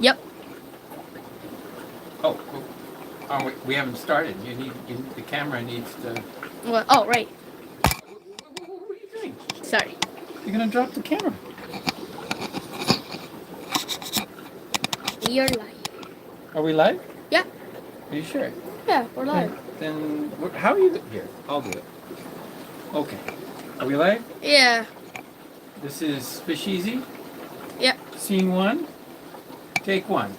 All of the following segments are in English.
Yep. Oh, we haven't started. The camera needs to. What? Oh, right. What are you doing? Sorry. You're gonna drop the camera. We are live. Are we live? Yeah. Are you sure? Yeah, we're live. Then how are you? Here, I'll do it. Okay. Are we live? Yeah. This is FishEZ. Yep. Scene 1. Take 1.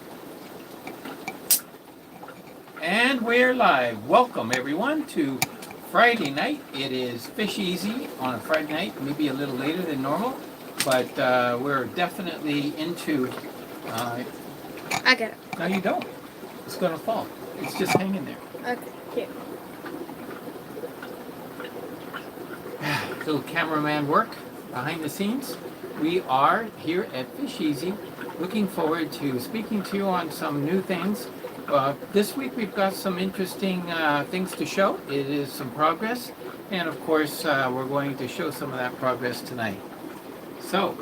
And we're live. Welcome everyone to Friday night. It is FishEZ on a Friday night, maybe a little later than normal, but we're definitely into. I got it. No, you don't. It's gonna fall. It's just hanging there. Okay. Here. Little cameraman work behind the scenes. We are here at FishEZ, looking forward to speaking to you on some new things. This week we've got some interesting things to show. It is some progress, and of course we're going to show some of that progress tonight. So,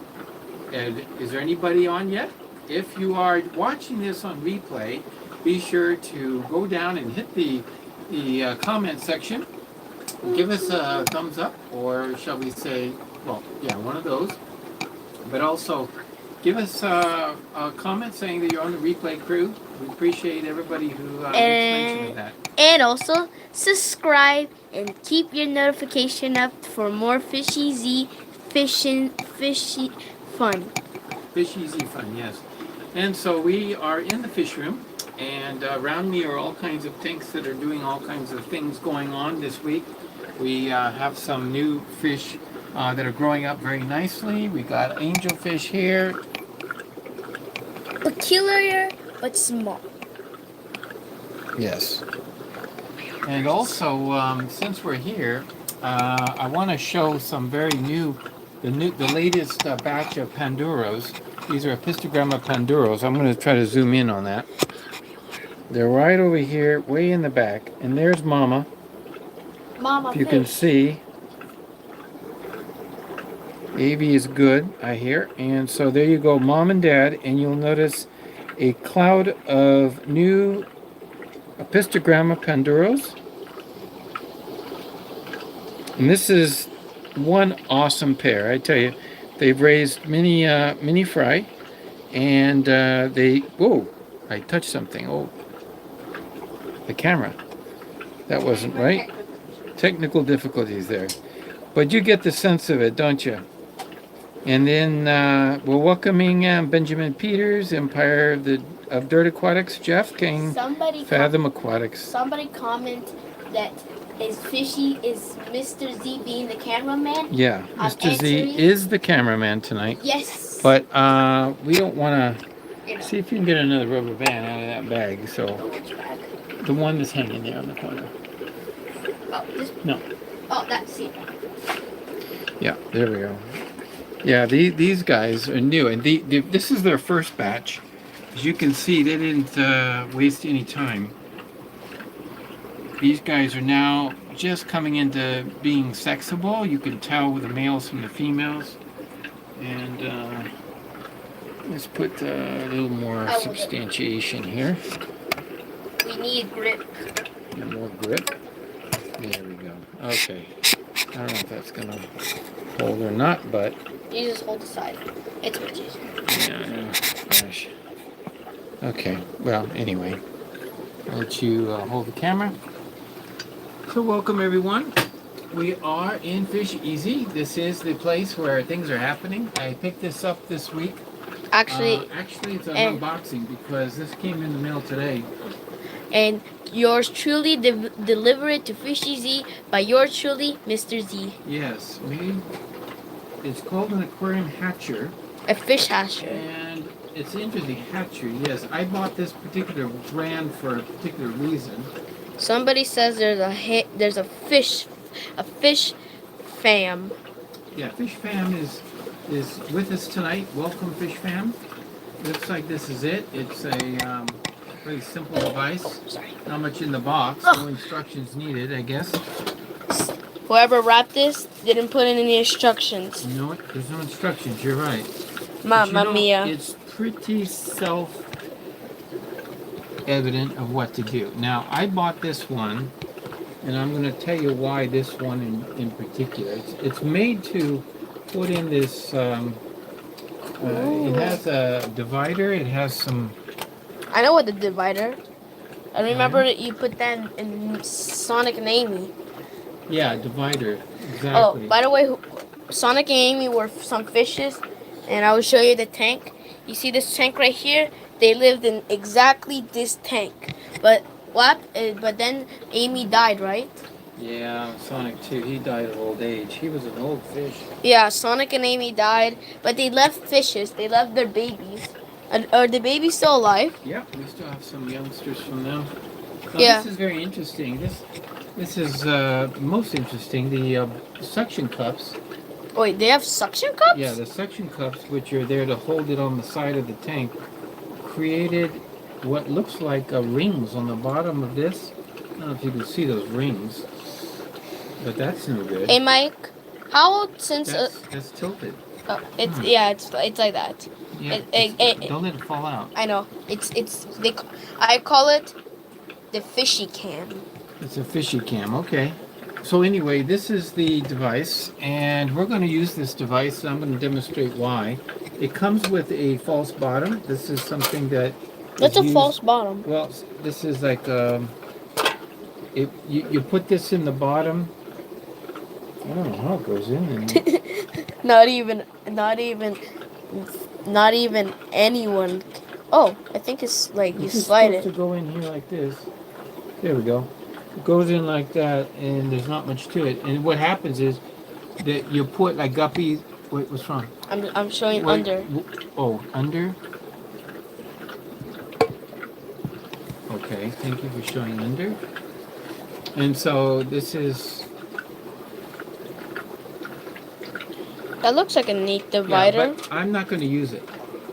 is there anybody on yet? If you are watching this on replay, be sure to go down and hit the comment section. Give us a thumbs up, or shall we say, well, yeah, one of those. But also, give us a comment saying that you're on the replay crew. We appreciate everybody who makes mention of that. And also subscribe and keep your notification up for more FishEZ fishy fun. FishEZ fun, yes. And so we are in the fish room, and around me are all kinds of tanks that are doing all kinds of things going on this week. We have some new fish that are growing up very nicely. We got angelfish here. Peculiar but small. Yes. And also, since we're here, I want to show some very the latest batch of Panduros. These are Epistogramma Panduros. I'm going to try to zoom in on that. They're right over here, way in the back. And there's Mama. Mama If you can see. Avi is good, I hear. And so there you go, Mom and Dad. And you'll notice a cloud of new Epistogramma Panduros. And this is one awesome pair. I tell you, they've raised mini fry, and whoa, I touched something. Oh, the camera. That wasn't right. Technical difficulties there. But you get the sense of it, don't you? And then we're welcoming Benjamin Peters, Empire of Dirt Aquatics, Jeff King, Fathom Aquatics. Somebody comment that is Mr. Z being the cameraman? Yeah, Mr. Z is the cameraman tonight. Yes. But we don't want to. See if you can get another rubber band out of that bag. So the one that's hanging there on the corner. Oh, this? No. Oh, that's it. Yeah, there we go. Yeah, these guys are new, and this is their first batch. As you can see, they didn't waste any time. These guys are now just coming into being sexable. You can tell with the males from the females. And let's put a little more substantiation here. We need grip. And more grip. There we go. Okay. I don't know if that's going to hold or not, but... You just hold the side. It's much easier. Yeah, I know. Gosh. Okay. Well, anyway. I'll let you hold the camera. So welcome everyone. We are in FishEZ. This is the place where things are happening. I picked this up this week. Actually, it's an unboxing because this came in the mail today. And yours truly deliver it to FishEZ by yours truly, Mr. Z. Yes, it's called an aquarium hatcher. A fish hatcher. And it's interesting, hatcher. Yes, I bought this particular brand for a particular reason. Somebody says there's a fish fam. Yeah, Fish Fam is with us tonight. Welcome, Fish Fam. Looks like this is it. It's a very simple device. Sorry. Not much in the box. No instructions needed, I guess. Whoever wrapped this didn't put in any instructions. No, there's no instructions. You're right. Mamma mia. It's pretty evident of what to do. Now, I bought this one, and I'm going to tell you why this one in particular. It's made to put in this. It Ooh. has a divider. It has some. I know what the divider. I remember Yeah, that you put that in Sonic and Amy. yeah, divider. Oh, Exactly. by the way, Sonic and Amy were some fishes, and I will show you the tank. You see this tank right here? They lived in exactly this tank. But what? But then Amy died, right? Yeah, Sonic 2. He died of old age. He was an old fish. Yeah, Sonic and Amy died, but they left fishes. They left their babies. Are the babies still alive? Yep, we still have some youngsters from them. Now Yeah. this is very interesting. This is most interesting. The suction cups. Wait, they have suction Yeah, cups? the suction cups, which are there to hold it on the side of the tank, created what looks like rings on the bottom of this. I don't know if you can see those rings, but that's no good. Hey, Mike. How old since? That's tilted. It's yeah, it's like that. Yeah, don't let it fall out. I know. I call it the fishy cam. It's a fishy cam. Okay. So anyway, this is the device, and we're going to use this device. I'm going to demonstrate why. It comes with a false bottom. This is something that That's is a used, false bottom. Well, this is like you put this in the bottom. I don't know how it goes in there. Not even, not even, not even anyone. Oh, I think it's like you This is slide supposed to it. go in here like this. There we go. It goes in like that, and there's not much to it. And what happens is that you put like guppies. Wait, what's wrong? I'm showing Wait, under. Oh, under. Okay, thank you for showing under. And so this is. That looks like a neat Yeah, divider. but I'm not going to use it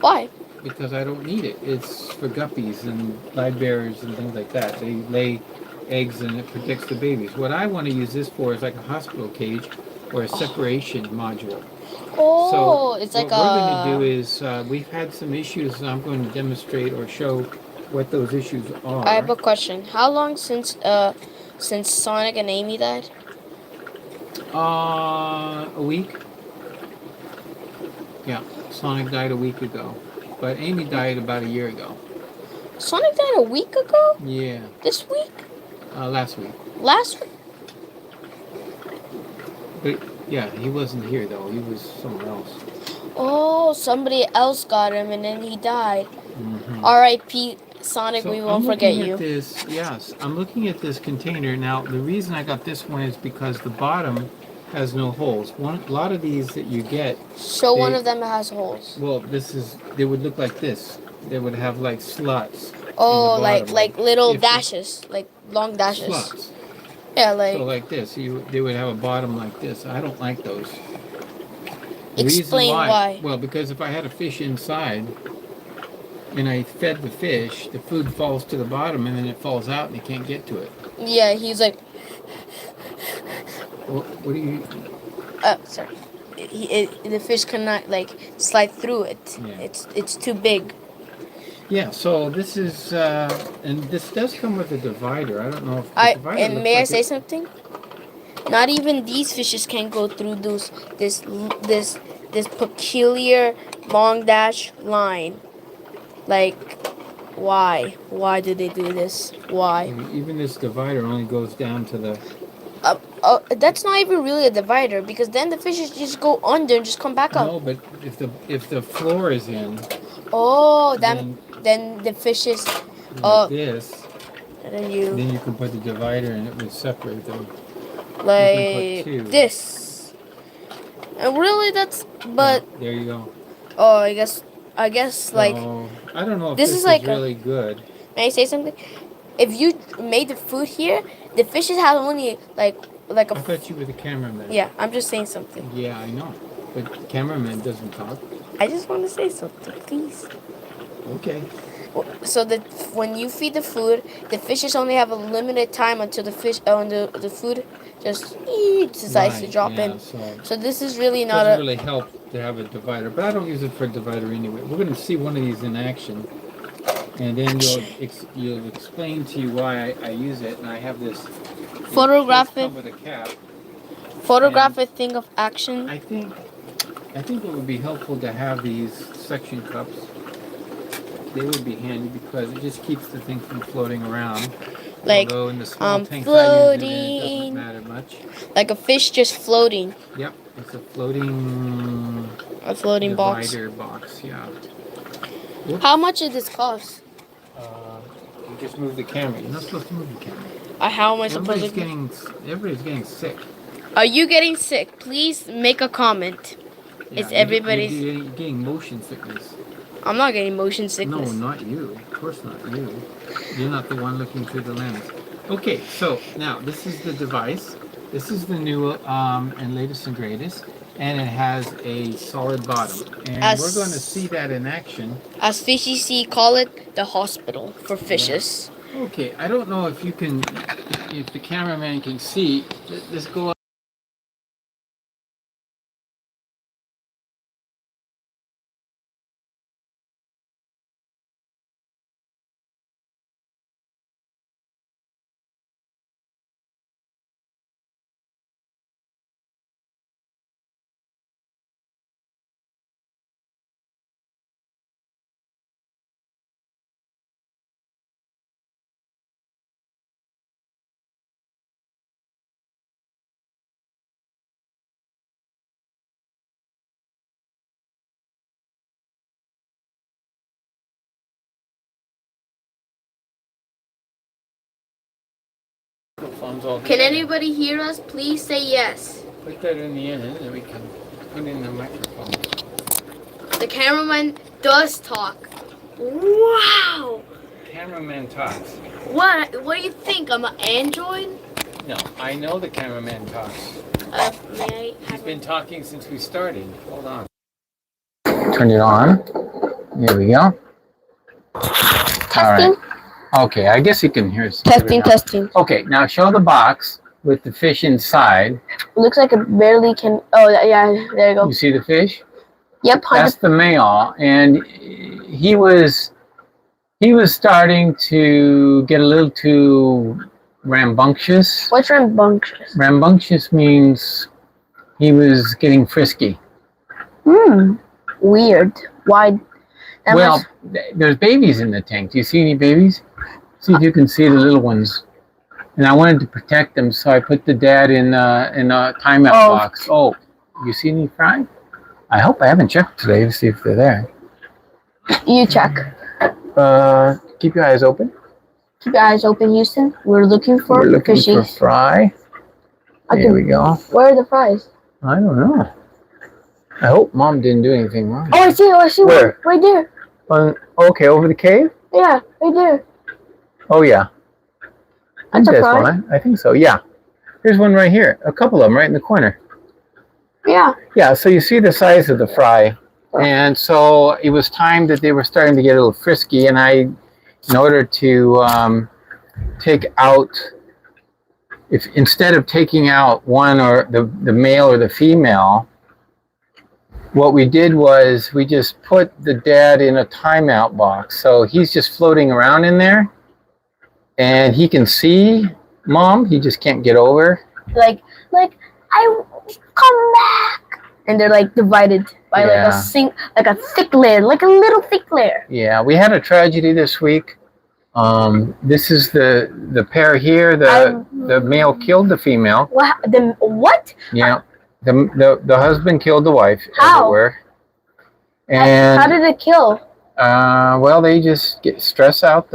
Why? because I don't need it. It's for guppies and live bearers and things like that. They lay eggs and it protects the babies. What I want to use this for is like a hospital cage or a separation module. Oh, So it's like what we're going to do is we've had some issues, and I'm going to demonstrate or show what those issues I have are. a question. How long since Sonic and Amy died? A week. Yeah, Sonic died a week ago, but Amy died about a year ago. Sonic died a week ago? Yeah, This week? last week. Last week? But yeah, he wasn't here though. He was somewhere else. Oh, somebody else got him and then he died. Mm-hmm. R.I.P. Sonic, So we I'm won't forget looking you. at this. Yes, I'm looking at this container now. The reason I got this one is because the bottom has no holes. A lot of these that you get. Show one they- of them that has holes. Well, they would look like this. They would have like slots. Oh, in the like bottom, like little if the- dashes, like long dashes. Slots. Yeah, like So like this, they would have a bottom like this. I don't like those. The explain reason why. Well, because if I had a fish inside and I fed the fish, the food falls to the bottom and then it falls out and you can't get to it. Yeah, he's like, What do you? sorry. The fish cannot like slide through it. Yeah. It's too big. Yeah. So this is, and this does come with a divider. I don't know if the divider And looks may I like say it- something? Not even these fishes can go through this peculiar long dash line. Like, why? Why did they do this? Why? Even this divider only goes down to the. That's not even really a divider because then the fishes just go under and just come back up. No, but if the floor is in, Oh, then then the fishes. like this, And then then you can put the divider and it would separate them. like two. this. And really, that's but Yeah, there you go. oh, I guess like. So, I don't know if this this is like a- really good. May I say something? If you made the food here, the fishes have only like I a. thought you were the cameraman. Yeah, I'm just saying something. Yeah, I know. But cameraman doesn't talk. I just want to say something, please. Okay. So that when you feed the food, the fishes only have a limited time until the food just decides to Right, drop yeah, in. So So this is really it not doesn't a. really help to have a divider, but I don't use it for a divider anyway. We're going to see one of these in action. and then you'll explain to you why I use it. And I have this Photographic. with a cap. Photographic thing of action. I think it would be helpful to have these suction cups. They would be handy because it just keeps the thing from floating around. Like, although in the small tanks floating. I use it, it doesn't matter much. Like a fish just floating. Yep, it's a floating. A floating divider box. Yeah. Whoops. How much does this cost? You just move the camera. You're not supposed to move the camera. How am I supposed to? Everybody's getting sick. Are you getting sick? Please make a comment. Yeah, It's everybody's. You're getting motion sickness. I'm not getting motion sickness. No, not you. Of course not you. You're not the one looking through the lens. Okay, so now this is the device. This is the new and latest and greatest, and it has a solid bottom. And we're going to see that in action. As FishEZ call it, the hospital for fishes. Yeah. Okay, I don't know if you can, if the cameraman can see. Let's go up. Can anybody hear us? Please say yes. Put that in the end, and then we can put in the microphone. The cameraman does talk. Wow! Cameraman talks. What do you think? I'm an android? No, I know the cameraman talks. He's been talking since we started. Hold on. Turn it on. There we go. Testing. All right. Okay, I guess you can hear us. Testing. Okay, now show the box with the fish inside. It looks like it barely can. Oh, yeah, there you go. You see the fish? Yep. That's the male, and he was starting to get a little too rambunctious. What's rambunctious? Rambunctious means he was getting frisky. Weird. Why? There's babies in the tank. Do you see any babies? See if you can see the little ones. And I wanted to protect them, so I put the dad in a timeout box. Oh, you see any fry? I hope I haven't checked today to see if they're there. You check. Keep your eyes open. Keep your eyes open, Houston. We're looking for for fry. There we go. Where are the fries? I don't know. I hope Mom didn't do anything wrong. Oh, I see Where? one. Right there. Okay, over the cave? Yeah, right there. Oh, yeah. That's a fry? One. I think so, yeah. There's one right here. A couple of them right in the corner. Yeah. Yeah, so you see the size of the fry. And so it was time that they were starting to get a little frisky, and in order to take out, instead of taking out one or the male or the female, what we did was we just put the dad in a timeout box. So he's just floating around in there, and he can see Mom. He just can't get over. Like I come back, and they're like divided by like a thick layer, like a little thick layer. Yeah, we had a tragedy this week. This is the pair here. The male killed the female. What? Yeah. The husband killed the wife, how? As it were. And how did it kill? Well, they just get stress out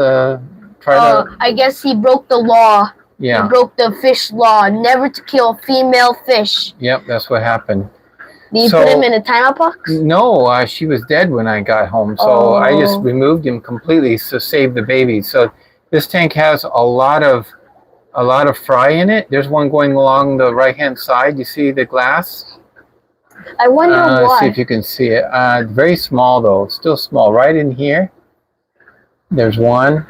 I guess he broke the law. Yeah. He broke the fish law, never to kill female fish. Yep, that's what happened. Did you put him in a timeout box? No, she was dead when I got home, so I just removed him completely to save the baby. So this tank has a lot of fry in it. There's one going along the right-hand side. You see the glass? I wonder why. Let's see if you can see it. Very small, though. Still small. Right in here, there's one.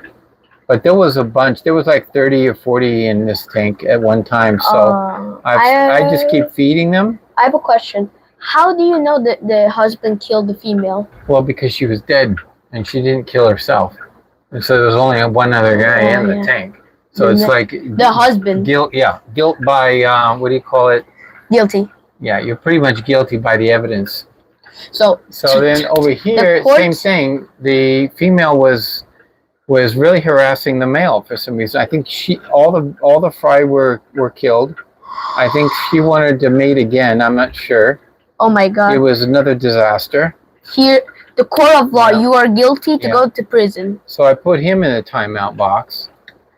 But there was a bunch. There was like 30 or 40 in this tank at one time. So I just keep feeding them. I have a question. How do you know that the husband killed the female? Well, because she was dead, and she didn't kill herself. And so there's only one other guy in the tank. So it's like the husband. Guilt, yeah, guilt by what do you call it? Guilty. Yeah, you're pretty much guilty by the evidence. So then over here, same thing. The female was really harassing the male for some reason. I think all the fry were killed. I think she wanted to mate again. I'm not sure. Oh my God! It was another disaster. Here, the court of law. You are guilty to go to prison. So I put him in the timeout box.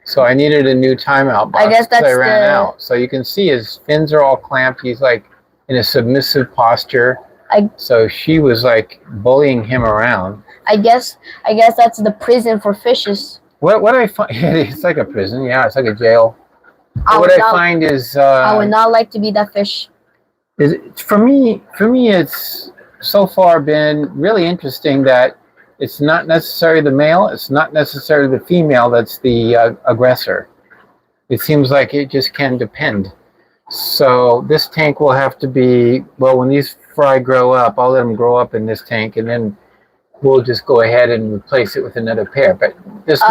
So I needed a new timeout box. I guess that's I ran out. So you can see his fins are all clamped. He's like in a submissive posture. So she was like bullying him around. I guess that's the prison for fishes. What I find, it's like a prison. Yeah, it's like a jail. What I find is I would not like to be that fish. For me, it's so far been really interesting that it's not necessarily the male, it's not necessarily the female that's the aggressor. It seems like it just can depend. So this tank will have to be, well, when these fry grow up, I'll let them grow up in this tank, and then we'll just go ahead and replace it with another pair. But just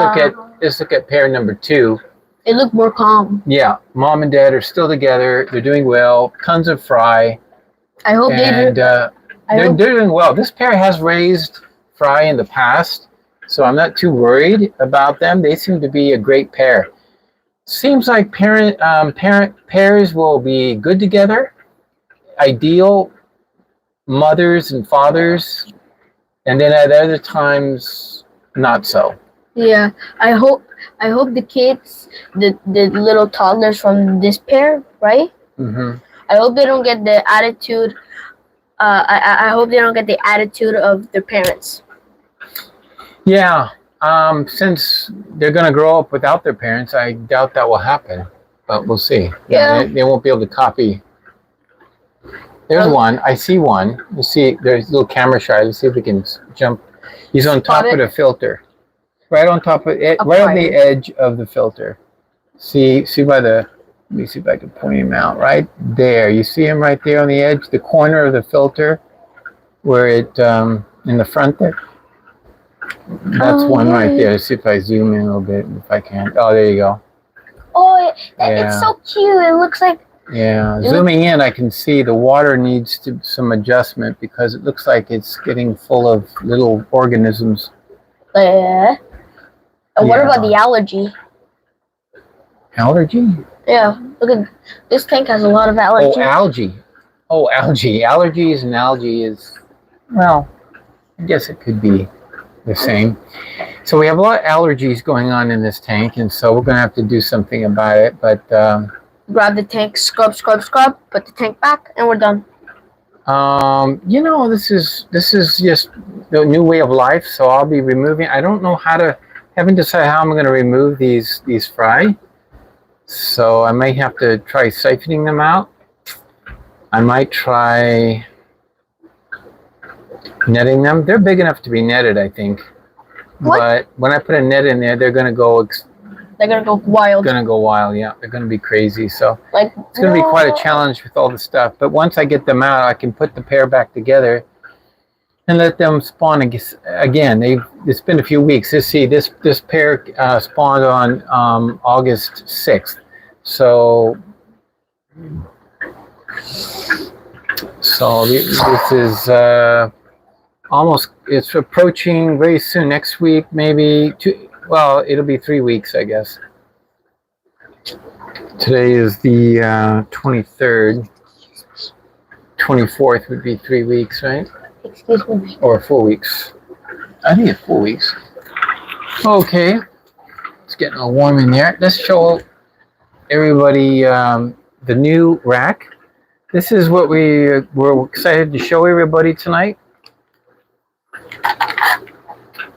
look at pair number 2. It looked more calm. Yeah, mom and dad are still together. They're doing well. Tons of fry. I hope they're doing well. This pair has raised fry in the past, so I'm not too worried about them. They seem to be a great pair. Seems like parent pairs will be good together. Ideal mothers and fathers, and then at other times not so. Yeah, I hope the kids, the little toddlers from this pair, right? Mm-hmm. I hope they don't get the attitude. I hope they don't get the attitude of their parents. Yeah, since they're going to grow up without their parents, I doubt that will happen. But we'll see. Yeah, they won't be able to copy. There's one. I see one. You see, there's a little camera shy. Let's see if we can jump. He's on top of the filter. Right on top of it, right on the edge of the filter. See by the, let me see if I can point him out. Right there. You see him right there on the edge, the corner of the filter, where it, in the front there. That's one right there. Let's see if I zoom in a little bit, if I can. Oh, there you go. Oh, it's so cute. It looks like. Yeah, zooming in, I can see the water needs some adjustment because it looks like it's getting full of little organisms. What about the allergy? Allergy? Yeah, look at this tank has a lot of allergy. Oh, algae. Oh, algae. Allergies and algae is, well, I guess it could be the same. So we have a lot of allergies going on in this tank, and so we're going to have to do something about it. But grab the tank, scrub, put the tank back, and we're done. You know, this is just the new way of life. So I'll be removing. I don't know how to. Haven't decided how I'm going to remove these fry. So I may have to try siphoning them out. I might try netting them. They're big enough to be netted, I think. What? But when I put a net in there, they're going to go. They're going to go wild. Going to go wild, yeah. They're going to be crazy. So it's going to be quite a challenge with all the stuff. But once I get them out, I can put the pair back together and let them spawn again. It's been a few weeks. This pair spawned on August 6th. So this is almost, it's approaching very soon. Next week, maybe it'll be 3 weeks, I guess. Today is the 23rd. 24th would be 3 weeks, right? Excuse me. Or 4 weeks. I think it's 4 weeks. Okay. It's getting a little warm in there. Let's show everybody the new rack. This is what we're excited to show everybody tonight.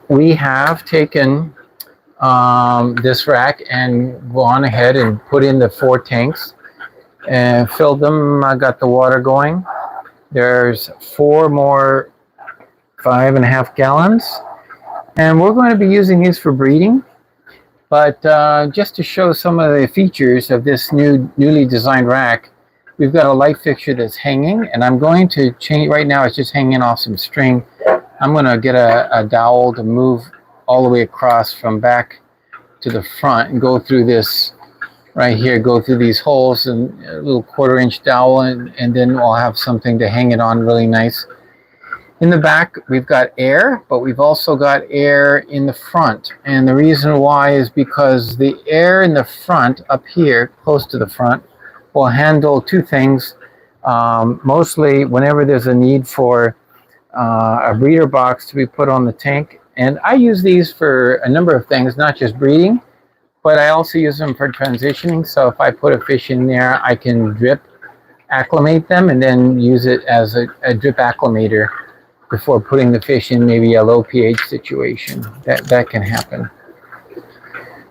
We have taken this rack and gone ahead and put in the 4 tanks and filled them. I got the water going. There's 4 more 5.5 gallons, and we're going to be using these for breeding. But just to show some of the features of this newly designed rack, we've got a light fixture that's hanging, and I'm going to change. Right now it's just hanging off some string. I'm going to get a dowel to move all the way across from back to the front and go through this right here, go through these holes and a little 1/4-inch dowel, and then we'll have something to hang it on really nice. In the back, we've got air, but we've also got air in the front. And the reason why is because the air in the front, up here, close to the front, will handle two things. Mostly whenever there's a need for a breeder box to be put on the tank. And I use these for a number of things, not just breeding, but I also use them for transitioning. So if I put a fish in there, I can drip acclimate them and then use it as a drip acclimator before putting the fish in maybe a low pH situation. That can happen.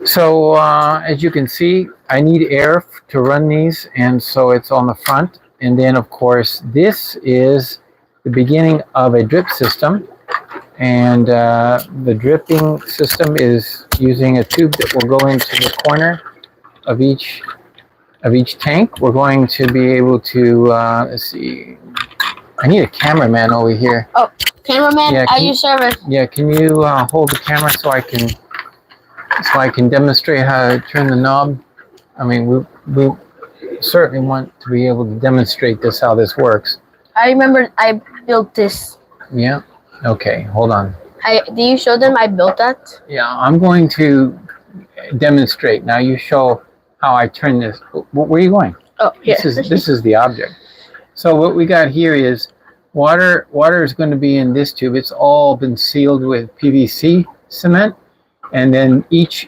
So as you can see, I need air to run these, and so it's on the front. And then of course this is the beginning of a drip system, and the dripping system is using a tube that will go into the corner of each tank. We're going to be able to let's see, I need a cameraman over here. Oh, cameraman, Yeah, at your service. Yeah, can you hold the camera so I can demonstrate how to turn the knob? I mean, we certainly want to be able to demonstrate this, how this works. I remember I built this. Yeah. Okay, hold on. Do you show them I built that? Yeah, I'm going to demonstrate. Now you show how I turn this. Where are you going? Oh, yeah. This is the object. So what we got here is water. Water is going to be in this tube. It's all been sealed with PVC cement, and then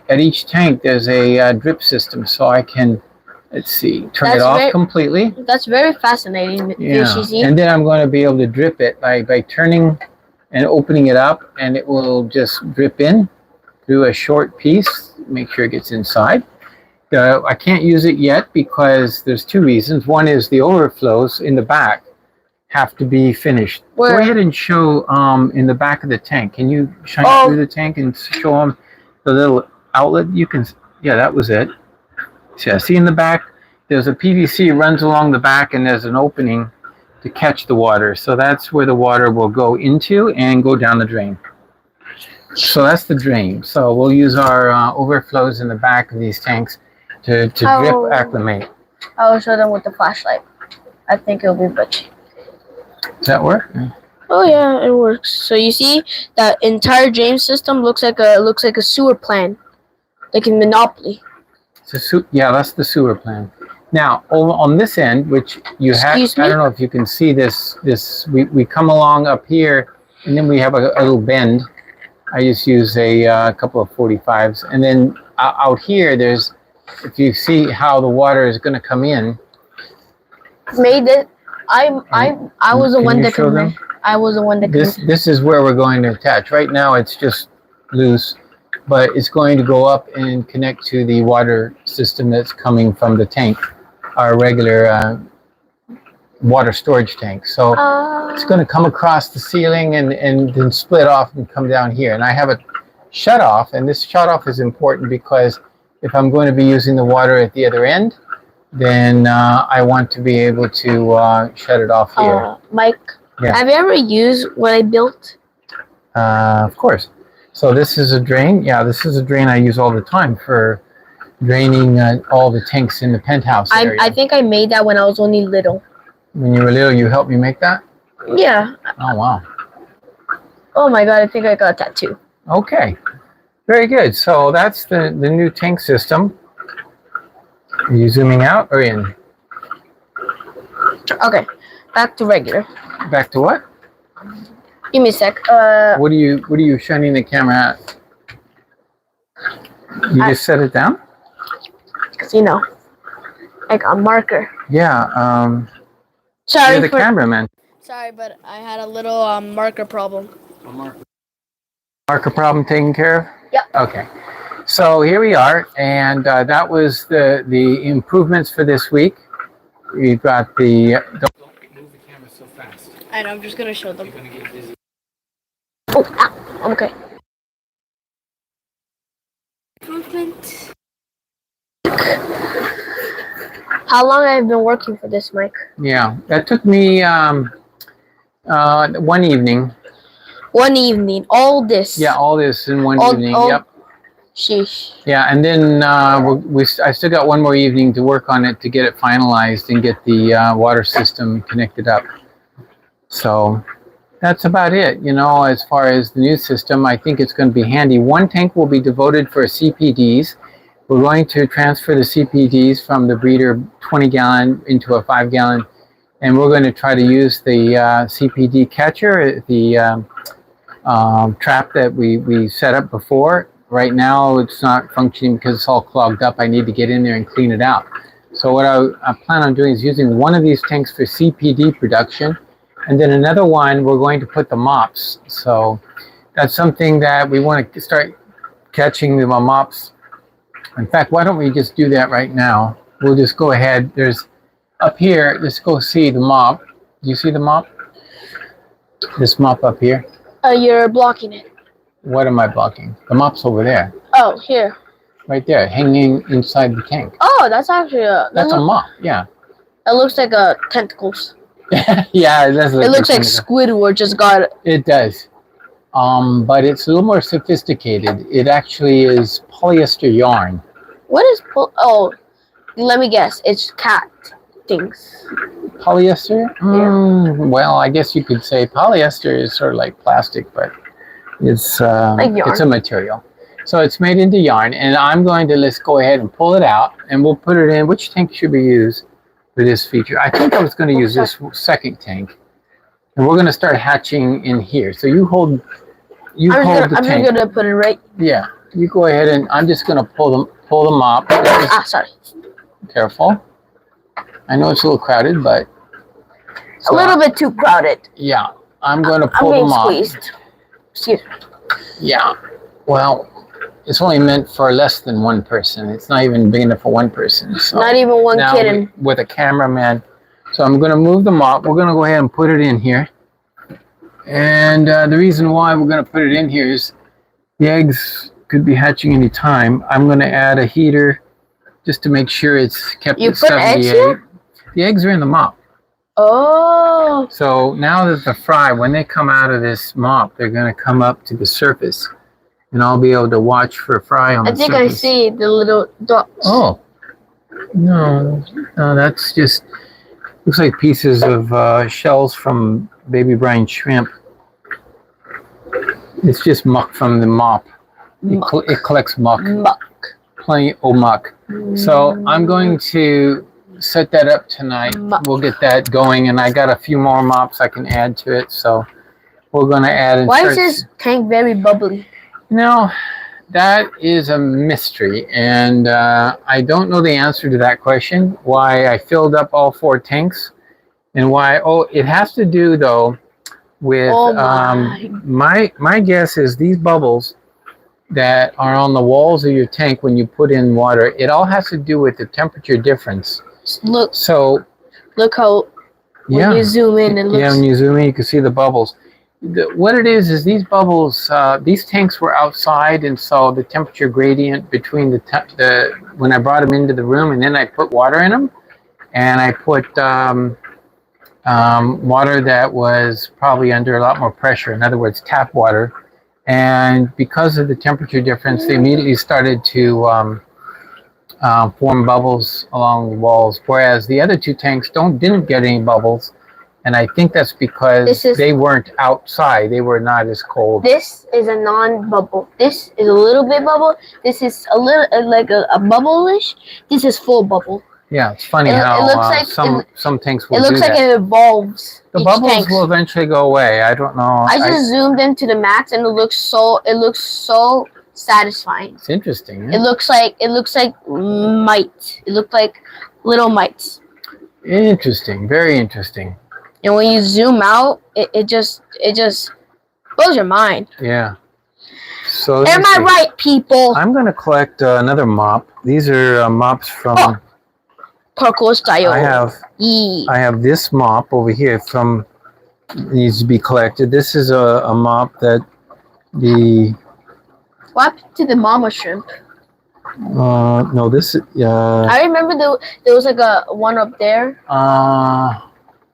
at each tank there's a drip system. So I can, let's see, turn it off completely. That's very fascinating. Yeah, FishEZ. and then I'm going to be able to drip it by turning and opening it up, and it will just drip in through a short piece. Make sure it gets inside. I can't use it yet because there's two reasons. One is the overflows in the back have to be finished. Where? Go ahead and show in the back of the tank. Can you shine through the tank and show them the little outlet? You can, yeah, that was it. See in the back, there's a PVC runs along the back, and there's an opening to catch the water. So that's where the water will go into and go down the drain. So that's the drain. So we'll use our overflows in the back of these tanks to drip acclimate. I will show them with the flashlight. I think it'll be better. Does that work? Oh yeah, it works. So you see that entire drain system looks like a sewer plan, like in Monopoly. Yeah, that's the sewer plan. Now on this end, which you have, I don't know if you can see this. We come along up here, and then we have a little bend. I just use a couple of 45s, and then out here there's, if you see how the water is going to come in. Made it. I was the one that could. I was the one that could. This is where we're going to attach. Right now it's just loose, but it's going to go up and connect to the water system that's coming from the tank, our regular water storage tank. So it's going to come across the ceiling and then split off and come down here. And I have a shut off, and this shut off is important because if I'm going to be using the water at the other end, then I want to be able to shut it off here. Mike, have you ever used what I built? Of course. So this is a drain. Yeah, this is a drain I use all the time for draining all the tanks in the penthouse area. I think I made that when I was only little. When you were little, you helped me make that? Yeah. Oh, wow. Oh my God, I think I got a tattoo. Okay. Very good. So that's the new tank system. Are you zooming out or in? Okay. Back to regular. Back to what? Give me a sec. What are you shining the camera at? You just set it down? You know, like a marker. Yeah. Sorry. You're the cameraman. Sorry, but I had a little marker problem. A marker problem taken care of? Yep. Okay. So here we are, and that was the improvements for this week. We've got the. Don't move the camera so fast. I know. I'm just gonna show them. You're gonna get dizzy. Oh, I'm okay. Improvement. How long have I been working for this, Mike? Yeah, that took me one evening. One evening, all this. Yeah, all this in one evening. Yep. Sheesh. Yeah, and then I still got one more evening to work on it to get it finalized and get the water system connected up. So that's about it. You know, as far as the new system, I think it's going to be handy. One tank will be devoted for CPDs. We're going to transfer the CPDs from the breeder 20-gallon into a 5-gallon, and we're going to try to use the CPD catcher, the trap that we set up before. Right now it's not functioning because it's all clogged up. I need to get in there and clean it out. So what I plan on doing is using one of these tanks for CPD production, and then another one we're going to put the mops. So that's something that we want to start catching the mops. In fact, why don't we just do that right now? We'll just go ahead. There's up here, let's go see the mop. Do you see the mop? This mop up here? You're blocking it. What am I blocking? The mop's over there. Oh, here. Right there, hanging inside the tank. Oh, that's actually That's a mop, yeah. It looks like tentacles. Yeah, it does look It looks like Squidward just got it. It does. But it's a little more sophisticated. It actually is polyester yarn. What is oh, let me guess. It's cat things. Polyester? Well, I guess you could say polyester is sort of like plastic, but it's like yarn. It's a material. So it's made into yarn, and I'm going to, let's go ahead and pull it out, and we'll put it in. Which tank should we use for this feature? I think I was going to use this second tank, and we're going to start hatching in here. So you hold the tank. I'm just gonna put it right. Yeah, you go ahead, and I'm just going to pull them up. Sorry. Careful. I know it's a little crowded, but a little bit too crowded. Yeah, I'm going to pull them up. Squeezed. Excuse me. Yeah. Well, it's only meant for less than one person. It's not even big enough for one person. So not even one kitten. With a cameraman. So I'm going to move the mop. We're going to go ahead and put it in here. And the reason why we're going to put it in here is the eggs could be hatching any time. I'm going to add a heater just to make sure it's kept at 78. Eggs here? The eggs are in the mop. Oh. So now that the fry, when they come out of this mop, they're going to come up to the surface. And I'll be able to watch for fry on the surface. I think I see the little dots. Oh. No, that's just, looks like pieces of shells from baby brine shrimp. It's just muck from the mop. It collects muck. Plenty of muck. So I'm going to set that up tonight. We'll get that going, and I got a few more mops I can add to it. So we're going to add. Why is this tank very bubbly? No, that is a mystery, and I don't know the answer to that question, why I filled up all 4 tanks, and why. Oh, it has to do, though, with my guess is these bubbles that are on the walls of your tank when you put in water, it all has to do with the temperature difference. Look. So look how when you zoom in, it looks. Yeah, when you zoom in, you can see the bubbles. What it is these bubbles, these tanks were outside, and so the temperature gradient between when I brought them into the room, and then I put water in them, and I put water that was probably under a lot more pressure, in other words, tap water, and because of the temperature difference, they immediately started to form bubbles along the walls, whereas the other 2 tanks didn't get any bubbles. And I think that's because they weren't outside. They were not as cold. This is a non-bubble. This is a little bit bubble. This is a little like a bubble-ish. This is full bubble. Yeah, it's funny how it looks like some tanks will do that. It looks like it evolves. The bubbles will eventually go away. I don't know. I just zoomed into the max, and it looks so satisfying. It's interesting. It looks like mites. It looked like little mites. Interesting. Very interesting. And when you zoom out, it just blows your mind. Yeah. So am I right, people? I'm going to collect another mop. These are mops from turquoise style. I have this mop over here needs to be collected. This is a mop that what happened to the mama shrimp? No, this is I remember there was like a one up there.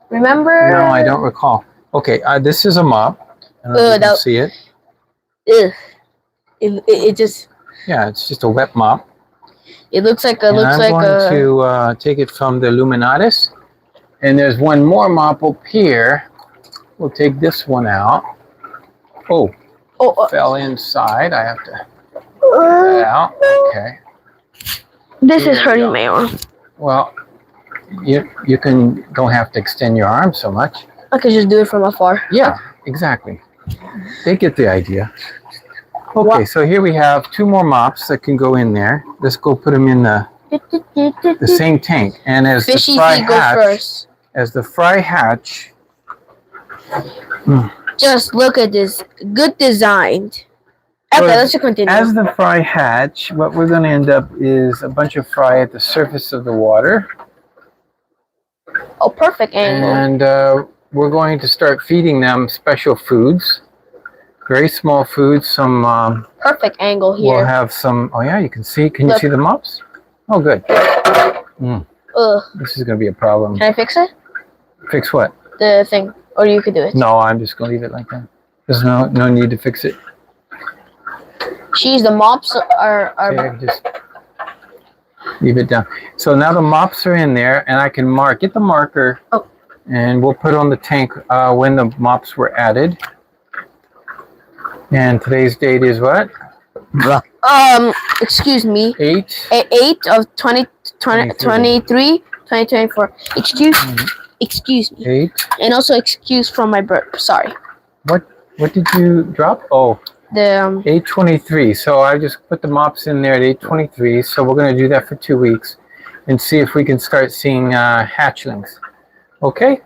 Remember? No, I don't recall. Okay, this is a mop. I don't know if you can see it. Ugh. It just. Yeah, it's just a wet mop. It looks like a. And I'm going to take it from the Luminatus. And there's one more mop up here. We'll take this one out. Oh, fell inside. I have to get that out. Okay. This is hurting my arm. Well, you don't have to extend your arm so much. I could just do it from afar. Yeah, exactly. They get the idea. Okay, so here we have 2 more mops that can go in there. Let's go put them in the same tank. And as the fry hatch, just look at this, good designed. Okay, let's continue. As the fry hatch, what we're going to end up is a bunch of fry at the surface of the water. Oh, perfect angle. And we're going to start feeding them special foods. Very small foods, some... perfect angle here. We'll have some... Oh, yeah, you can see. Can you see the mops? Oh, good. This is going to be a problem. Can I fix it? Fix what? The thing. Or you could do it. No, I'm just going to leave it like that. There's no need to fix it. Jeez, the mops are... Okay, just leave it down. So now the mops are in there, and I can mark. Get the marker, and we'll put on the tank when the mops were added. And today's date is what? Excuse me. 8 of 2023, 2024. Excuse me. 8. And also excuse from my burp. Sorry. What did you drop? Oh. The 8:23. So I just put the mops in there at 8:23. So we're going to do that for 2 weeks and see if we can start seeing hatchlings. Okay?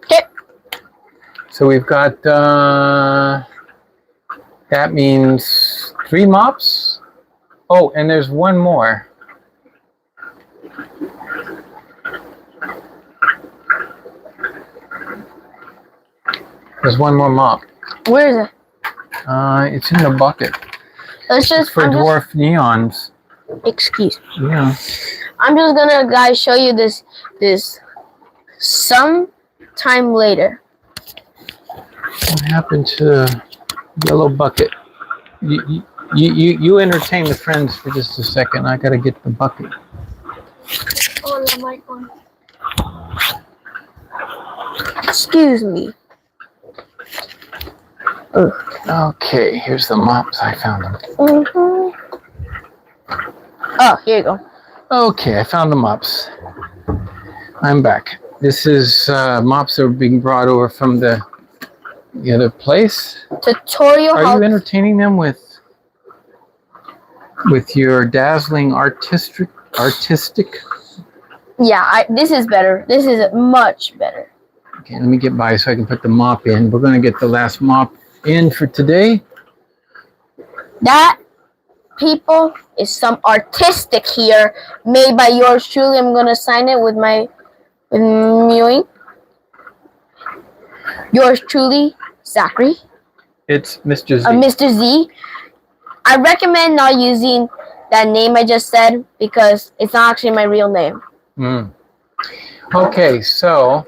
Okay. So we've got, that means 3 mops. Oh, and there's one more. There's one more mop. Where is it? It's in the bucket. Let's just... It's for dwarf neons. Excuse me. Yeah. I'm just gonna, guys, show you this some time later. What happened to the yellow bucket? You entertain the friends for just a second. I gotta get the bucket. Oh, the mic on. Excuse me. Okay, here's the mops. I found them. Oh, here you go. Okay, I found the mops. I'm back. This is mops that are being brought over from the other place. Tutorial. Are you entertaining them with your dazzling artistic? Yeah, this is better. This is much better. Okay, let me get by so I can put the mop in. We're going to get the last mop in for today. That, people, is some artistic here made by yours truly. I'm going to sign it with Mewing. Yours truly, Zachary. It's Mr. Z. Mr. Z. I recommend not using that name I just said because it's not actually my real name. Okay, so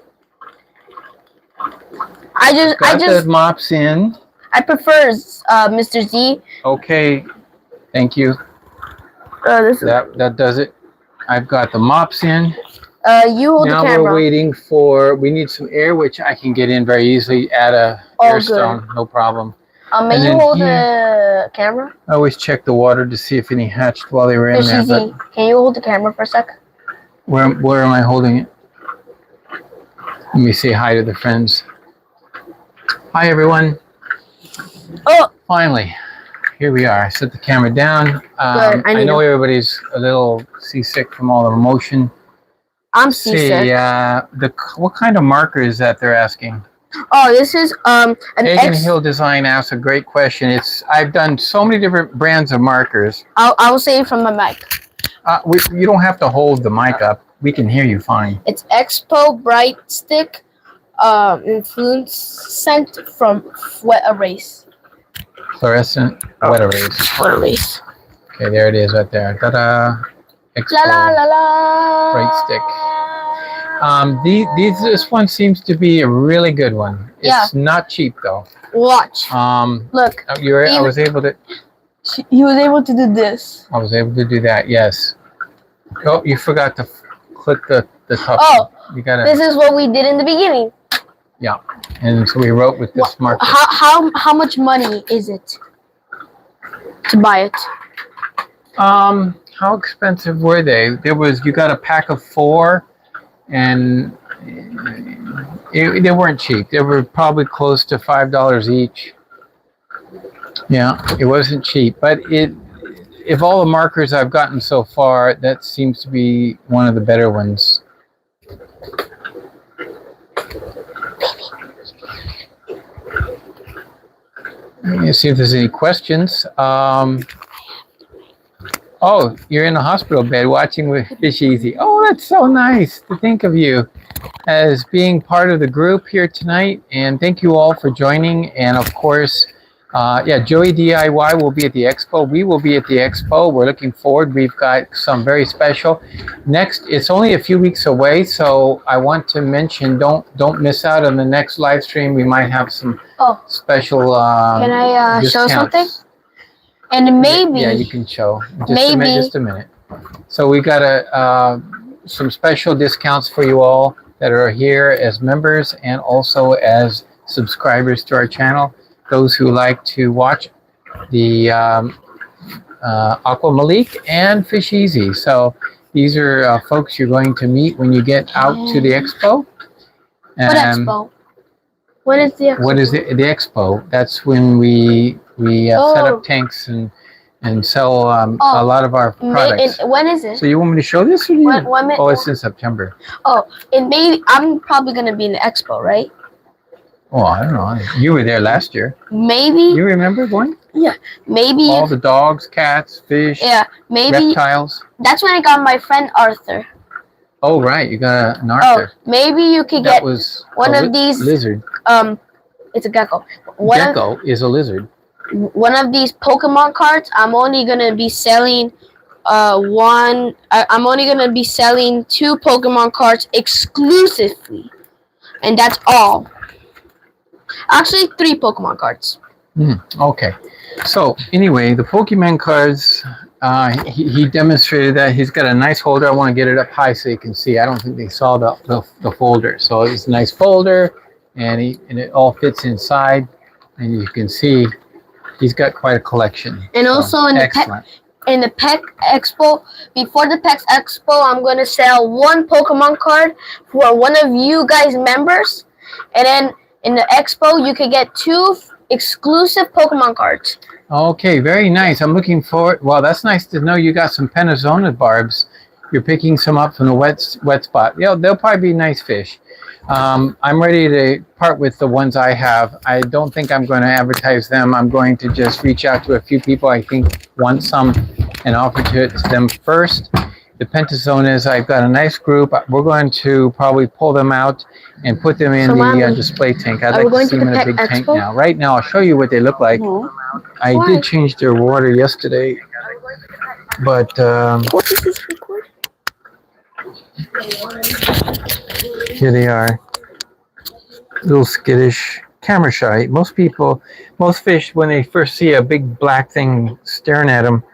I just the mops in. I prefer Mr. Z. Okay, thank you. That does it. I've got the mops in. You hold the camera. Now we're waiting for. We need some air, which I can get in very easily. Add a air stone, no problem. May you hold the camera? I always check the water to see if any hatched while they were in there. But can you hold the camera for a sec? Where am I holding it? Let me say hi to the friends. Hi, everyone. Oh! Finally, here we are. I set the camera down. I know everybody's a little seasick from all the emotion. I'm seasick. What kind of marker is that they're asking? Oh, this is an Hagen Hill Design asks a great question. I've done so many different brands of markers. I will say it from my mic. You don't have to hold the mic up. We can hear you fine. It's Expo Bright Stick, influenced from Wet Erase. Fluorescent Wet Erase. Wet Erase. Okay, there it is right there. Ta-da! Expo la la la la. Bright Stick. This one seems to be a really good one. Yeah. It's not cheap though. Watch. Look. I was able to. He was able to do this. I was able to do that. Yes. Oh, you forgot to click the top. Oh, you gotta. this is what we did in the beginning. Yeah, and so we wrote with this marker. How much money is it to buy it? How expensive were they? You got a pack of 4, and they weren't cheap. They were probably close to $5 each. Yeah, it wasn't cheap, but if all the markers I've gotten so far, that seems to be one of the better ones. Let me see if there's any questions. Oh, you're in a hospital bed watching with FishEZ. Oh, that's so nice to think of you as being part of the group here tonight. And thank you all for joining. And of course, Joey DIY will be at the expo. We will be at the expo. We're looking forward. We've got some very special. Next, it's only a few weeks away, so I want to mention, don't miss out on the next live stream. We might have some special Can I show something? And maybe you can show. Just a minute. So we got some special discounts for you all that are here as members and also as subscribers to our channel. Those who like to watch the Aqua Malik and FishEZ. So these are folks you're going to meet when you get out to the expo. What expo? What is the expo? What is the expo? That's when we set up tanks and sell a lot of our products. When is it? So you want me to show this? Or When it's in September. Oh, and maybe I'm probably gonna be in the expo, right? Oh, I don't know. You were there last year. Maybe. You remember going? Yeah. Maybe. All the dogs, cats, fish. Yeah. Maybe. Reptiles. That's when I got my friend Arthur. Oh, right. You got an Arthur. Oh, maybe you could get one of these. Lizard. It's a gecko. Gecko is a lizard. One of these Pokemon cards. I'm only gonna be selling one. I'm only gonna be selling 2 Pokemon cards exclusively, and that's all. Actually, 3 Pokemon cards. Okay. So anyway, the Pokemon cards. He demonstrated that. He's got a nice holder. I want to get it up high so you can see. I don't think they saw the folder. So it's a nice folder, and it all fits inside, and you can see he's got quite a collection. And also in the Pet Expo, before the Pet Expo, I'm going to sell 1 Pokemon card for one of you guys members, and then in the Expo, you could get 2 exclusive Pokemon cards. Okay, very nice. I'm looking forward. Well, that's nice to know you got some Panazona barbs. You're picking some up from the wet spot. Yeah, they'll probably be nice fish. I'm ready to part with the ones I have. I don't think I'm going to advertise them. I'm going to just reach out to a few people I think want some and offer it to them first. The Pentazonas, I've got a nice group. We're going to probably pull them out and put them in the display tank. I'd like to see them in a big tank now. Right now, I'll show you what they look like. I did change their water yesterday, but What is this record? Here they are. Little skittish, camera shy. Most fish, when they first see a big black thing staring at them,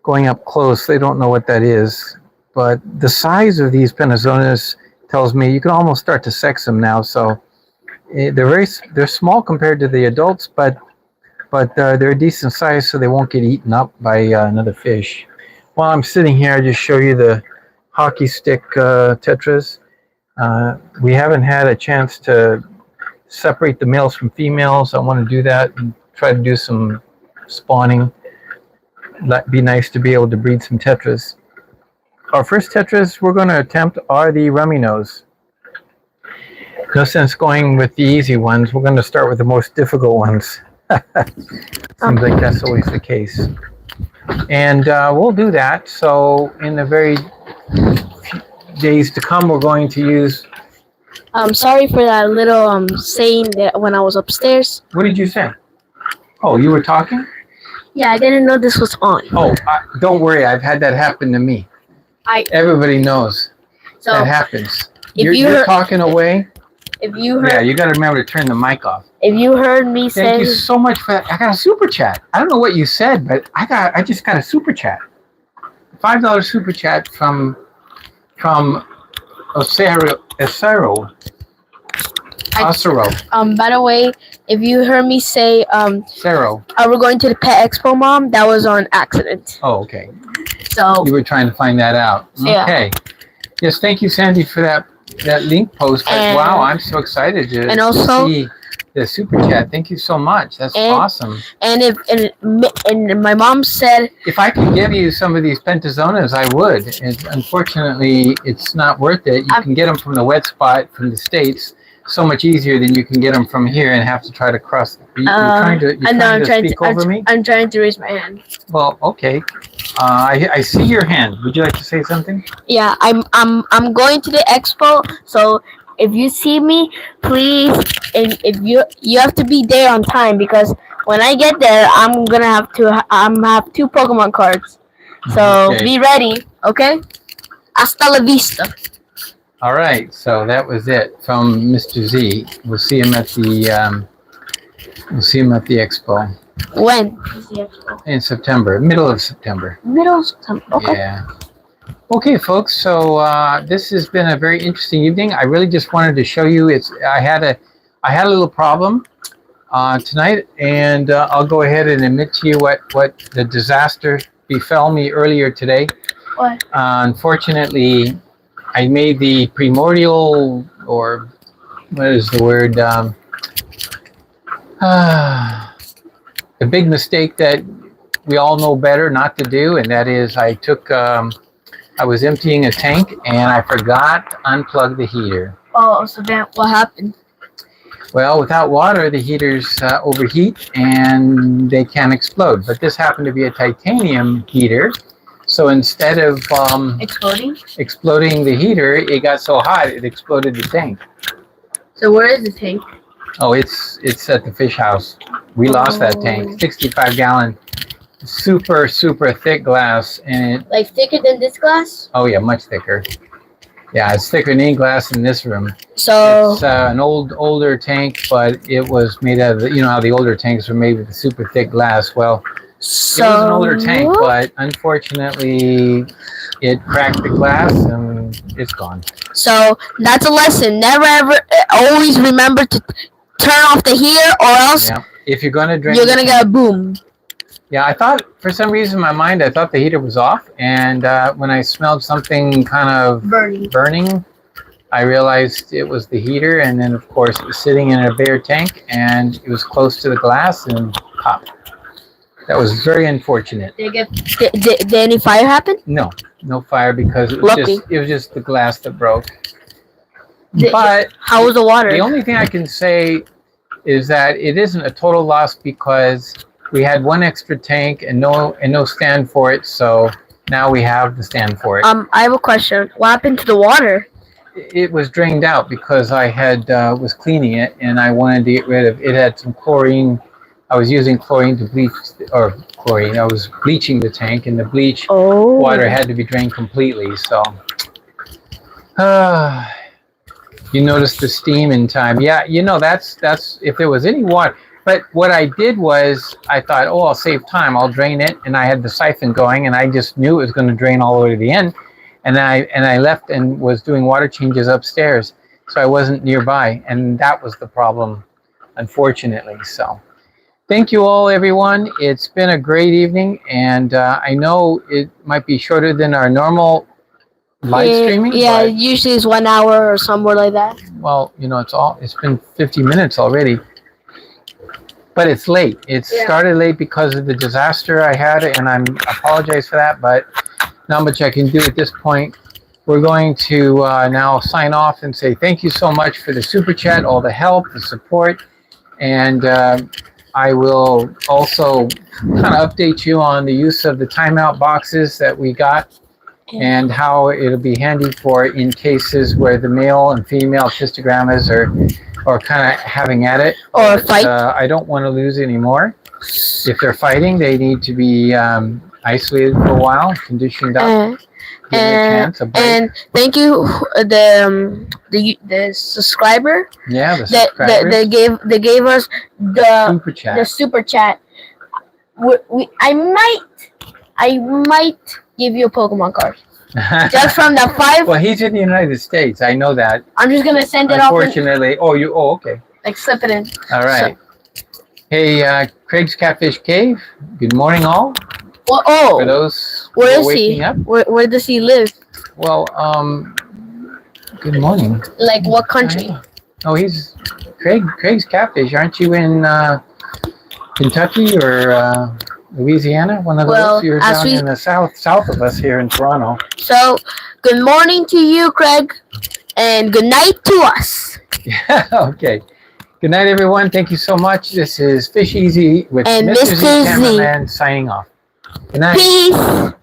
going up close, they don't know what that is. But the size of these Panazonas tells me you can almost start to sex them now. So they're small compared to the adults, but they're a decent size, so they won't get eaten up by another fish. While I'm sitting here, I just show you the hockey stick tetras. We haven't had a chance to separate the males from females. I want to do that and try to do some spawning. That'd be nice to be able to breed some tetras. Our first tetras we're going to attempt are the rummy nose. No sense going with the easy ones. We're going to start with the most difficult ones. Seems like that's always the case. And we'll do that. So in the very few days to come, we're going to use... Sorry for that little saying that when I was upstairs. What did you say? Oh, you were talking? Yeah, I didn't know this was on. Oh, don't worry. I've had that happen to me. Everybody knows that happens. You're talking away. If you heard, Yeah, you got to remember to turn the mic off. if you heard me say, Thank you so much for that. I got a super chat. I don't know what you said, but I just got a super chat. $5 super chat from Osero. by the way, if you heard me say, Cero. we're going to the Pet Expo, Mom, that was on accident. Oh, okay. So You were trying to find that out. Yeah. Okay. Yes, thank you, Sandy, for that link post. But And- wow, I'm so excited to and also- see the super chat. Thank you so much. That's And- awesome. and my mom said, If I could give you some of these pentazonas, I would. Unfortunately, it's not worth it. You can get them from the wet spot from the States so much easier than you can get them from here and have to try to cross. You're trying to speak over me? I'm trying to raise my hand. Well, okay. I see your hand. Would you like to say something? Yeah, I'm going to the expo, so if you see me, please, and if you have to be there on time, because when I get there, I'm gonna have to have 2 Pokemon cards. So Okay. be ready, okay? Hasta la vista. All right. So that was it from Mr. Z. We'll see him at the expo When? in September, middle of September. Middle of September. Okay. Yeah. Okay, folks. So this has been a very interesting evening. I really just wanted to show you. I had a little problem tonight, and I'll go ahead and admit to you what the disaster befell me earlier today. What? Unfortunately, I made the primordial, or what is the word? The big mistake that we all know better not to do, and that is I was emptying a tank and I forgot to unplug the heater. Oh, so then what happened? Well, without water, the heaters overheat and they can explode. But this happened to be a titanium heater. So instead of exploding the heater, it got so hot it exploded the tank. So where is the tank? Oh, it's at the fish house. We lost that tank, 65-gallon, super thick glass, and Like thicker than this glass? oh yeah, much thicker. Yeah, it's thicker than any glass in this room. So It's an older tank, but it was made out of, you know how the older tanks were made with the super thick glass. Well, it was an older tank, but unfortunately, it cracked the glass and it's gone. So that's a lesson. Never ever, always remember to turn off the heater, or else Yeah, if you're gonna drink, you're gonna get a boom. Yeah, I thought, for some reason in my mind, I thought the heater was off, and when I smelled something kind of burning, I realized it was the heater, and then of course it was sitting in a bare tank, and it was close to the glass and popped. That was very unfortunate. Did any fire happen? No fire, because it was just the glass that broke. But But how was the water? the only thing I can say is that it isn't a total loss, because we had one extra tank and no stand for it, so now we have the stand for it. I have a question. What happened to the water? It was drained out because I had was cleaning it and I wanted to get rid of it. Had some chlorine. I was using chlorine to bleach, or chlorine. I was bleaching the tank, and the bleach water had to be drained completely. So, you noticed the steam in time. Yeah, you know that's if there was any water. But what I did was I thought, oh, I'll save time. I'll drain it, and I had the siphon going, and I just knew it was going to drain all the way to the end. And I left and was doing water changes upstairs, so I wasn't nearby, and that was the problem, unfortunately. So, thank you all, everyone. It's been a great evening, and I know it might be shorter than our normal live streaming. Yeah, but, usually it's 1 hour or somewhere like that. well, you know, it's been 50 minutes already. But it's late. It started late because of the disaster I had, and I apologize for that, but not much I can do at this point. We're going to now sign off and say thank you so much for the super chat, all the help, the support, and I will also kind of update you on the use of the timeout boxes that we got and how it'll be handy for in cases where the male and female histogrammas are kind of having at it. Or fight. I don't want to lose any more. If they're fighting, they need to be isolated for a while, conditioned up, give it a chance, a break. and thank you the subscriber Yeah, the that subscribers. they gave us the Super chat. super chat. I might give you a Pokemon card just from the 5. Well, he's in the United States. I know that. I'm just gonna send it off and Unfortunately. Oh, okay. like slip it in. All right. Hey, Craig's Catfish Cave. Good morning, all. Well, For those who where are is he? waking up. Where does he live? Well, good morning. Like what country? Oh, he's Craig's Catfish. Aren't you in Kentucky or Louisiana? One of Well, those. You're as down in the south of us here in Toronto. So, good morning to you, Craig, and good night to us. Yeah. Okay. Good night, everyone. Thank you so much. This is FishEZ with And Mr. Z Mr. Z. Cameraman signing off. Good night. Peace.